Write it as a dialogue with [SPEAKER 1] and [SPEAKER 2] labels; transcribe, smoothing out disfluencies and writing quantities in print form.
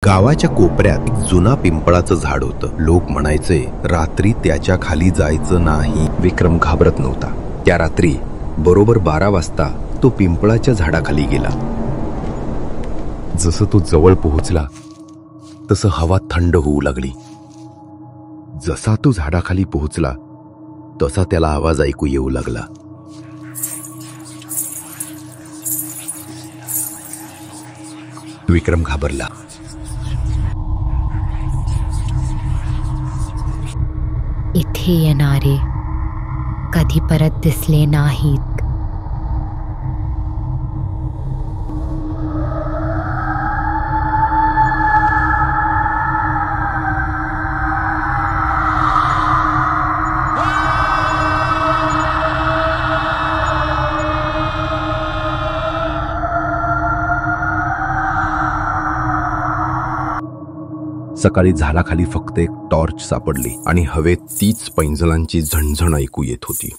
[SPEAKER 1] गावाच्या कोपऱ्यात एक जुना पिंपळाचं झाड होतं. लोक म्हणायचे रात्री त्याच्या खाली जायचं नाही. विक्रम घाबरत नव्हता. त्या रात्री बरोबर 12 वाजता तो पिंपळाच्या झाडाखाली गेला. जसं तो जवळ पोहोचला तसं हवा थंड होऊ लागली. जसा तो झाडाखाली पोहोचला तसा त्याला आवाज ऐकू येऊ लागला. विक्रम घाबरला.
[SPEAKER 2] इथे येणारे कधी परत दिसले नाहीत.
[SPEAKER 1] सकाळी झाडाखाली फक्त एक टॉर्च सापडली आणि हवेत तीच पैंजणांची झणझण ऐकू येत होती.